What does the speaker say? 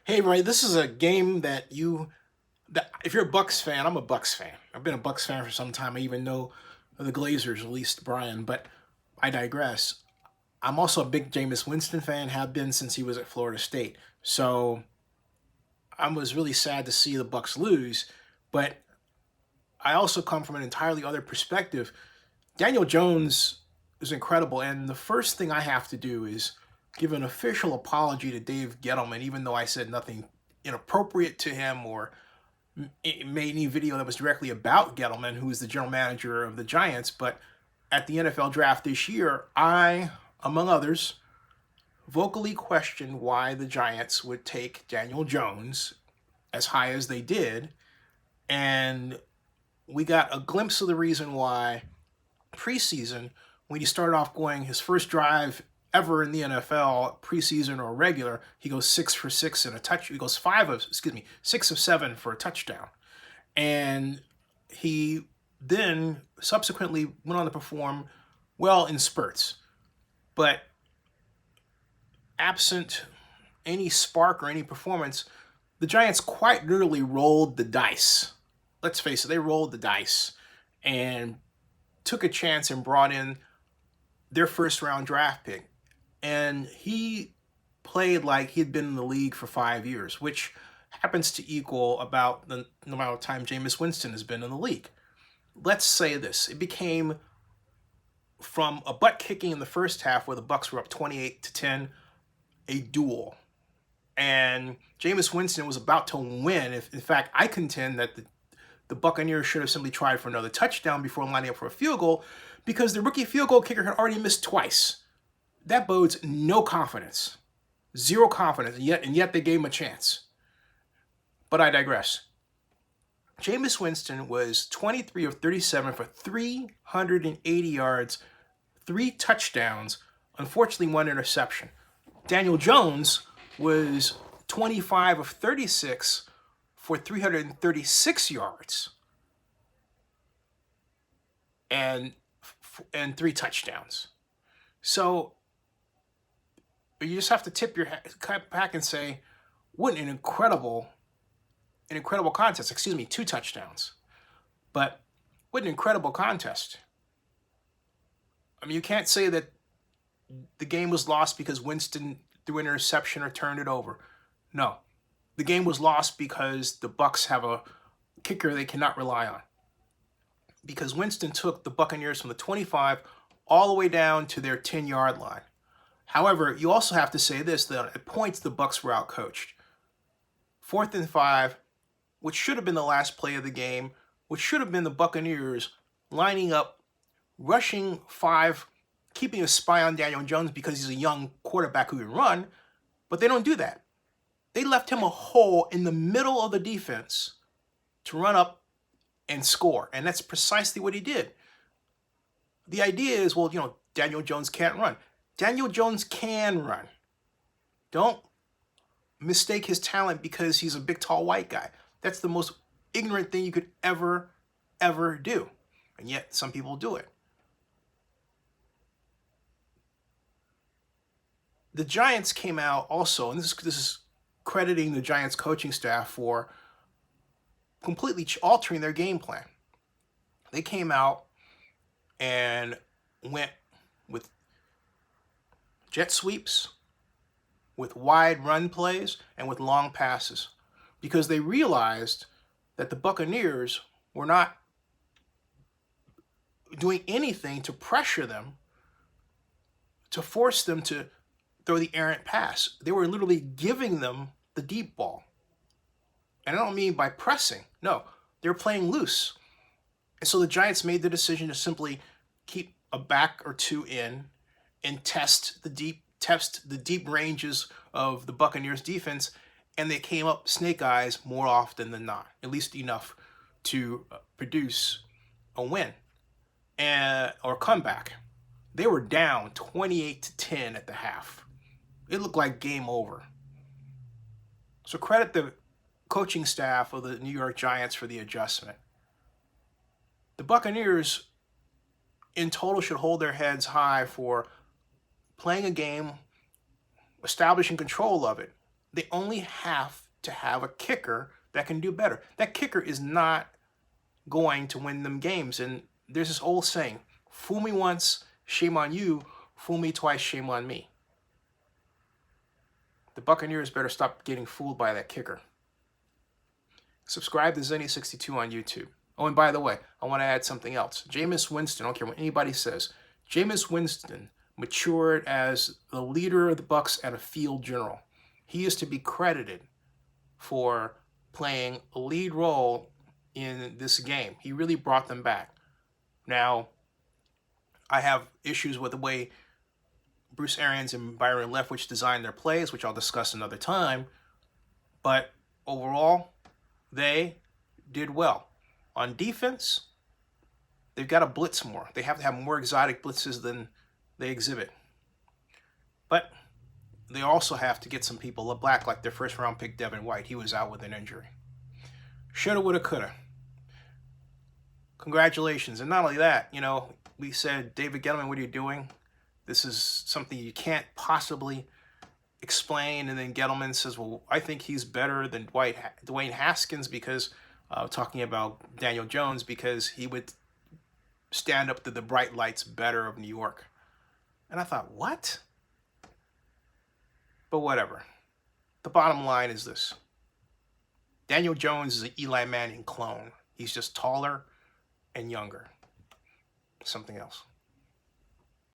Hey, Ray, this is a game that if you're a Bucks fan, I'm a Bucks fan. I've been a Bucks fan for some time. I even know the Glazers, at least Brian, but I digress. I'm also a big Jameis Winston fan, have been since he was at Florida State. So I was really sad to see the Bucks lose, but I also come from an entirely other perspective. Daniel Jones is incredible, and the first thing I have to do is give an official apology to Dave Gettleman, even though I said nothing inappropriate to him or made any video that was directly about Gettleman, who is the general manager of the Giants. But at the NFL draft this year, I, among others, vocally questioned why the Giants would take Daniel Jones as high as they did. And we got a glimpse of the reason why preseason, when he started off going his first drive ever in the NFL, preseason or regular, he goes 6 for 6 in a touch. He goes 6 of 7 for a touchdown. And he then subsequently went on to perform well in spurts. But absent any spark or any performance, the Giants quite literally rolled the dice. Let's face it, they rolled the dice and took a chance and brought in their first round draft pick. And he played like he'd been in the league for 5 years, which happens to equal about the amount of time Jameis Winston has been in the league. Let's say this. It became from a butt kicking in the first half where the Bucs were up 28-10, a duel. And Jameis Winston was about to win. In fact, I contend that the Buccaneers should have simply tried for another touchdown before lining up for a field goal because the rookie field goal kicker had already missed twice. That bodes no confidence, zero confidence, and yet they gave him a chance. But I digress. Jameis Winston was 23 of 37 for 380 yards, 3 touchdowns, unfortunately one interception. Daniel Jones was 25 of 36 for 336 yards and 3 touchdowns. So you just have to tip your hat back and say, what an incredible contest. 2 touchdowns. But what an incredible contest. I mean, you can't say that the game was lost because Winston threw an interception or turned it over. No. The game was lost because the Bucs have a kicker they cannot rely on. Because Winston took the Buccaneers from the 25 all the way down to their 10-yard line. However, you also have to say this, that at points the Bucs were outcoached. 4th and 5, which should have been the last play of the game, which should have been the Buccaneers lining up, rushing 5, keeping a spy on Daniel Jones because he's a young quarterback who can run, but they don't do that. They left him a hole in the middle of the defense to run up and score, and that's precisely what he did. The idea is, well, Daniel Jones can't run. Daniel Jones can run. Don't mistake his talent because he's a big, tall, white guy. That's the most ignorant thing you could ever do. And yet, some people do it. The Giants came out also, and this is crediting the Giants coaching staff for completely altering their game plan. They came out and went with jet sweeps, with wide run plays, and with long passes because they realized that the Buccaneers were not doing anything to pressure them, to force them to throw the errant pass. They were literally giving them the deep ball. And I don't mean by pressing. No, they're playing loose. And so the Giants made the decision to simply keep a back or two in and test the deep ranges of the Buccaneers defense, and they came up snake eyes more often than not, at least enough to produce a win or comeback. They were down 28-10 at the half. It looked like game over. So credit the coaching staff of the New York Giants for the adjustment. The Buccaneers in total should hold their heads high for playing a game, establishing control of it, They only have to have a kicker that can do better. That kicker is not going to win them games. And there's this old saying, fool me once, shame on you. Fool me twice, shame on me. The Buccaneers better stop getting fooled by that kicker. Subscribe to Zenny62 on YouTube. Oh, and by the way, I want to add something else. Jameis Winston, I don't care what anybody says, Jameis Winston matured as the leader of the Bucs and a field general. He is to be credited for playing a lead role in this game. He really brought them back. Now, I have issues with the way Bruce Arians and Byron Leftwich designed their plays, which I'll discuss another time. But overall, they did well. On defense, they've got to blitz more. They have to have more exotic blitzes than they exhibit. But they also have to get some people back, like their first-round pick, Devin White. He was out with an injury. Shoulda, woulda, coulda. Congratulations. And not only that, we said, David Gettleman, what are you doing? This is something you can't possibly explain. And then Gettleman says, well, I think he's better than Dwayne Haskins because, talking about Daniel Jones, because he would stand up to the bright lights better of New York. And I thought, what? But whatever. The bottom line is this. Daniel Jones is an Eli Manning clone. He's just taller and younger. Something else.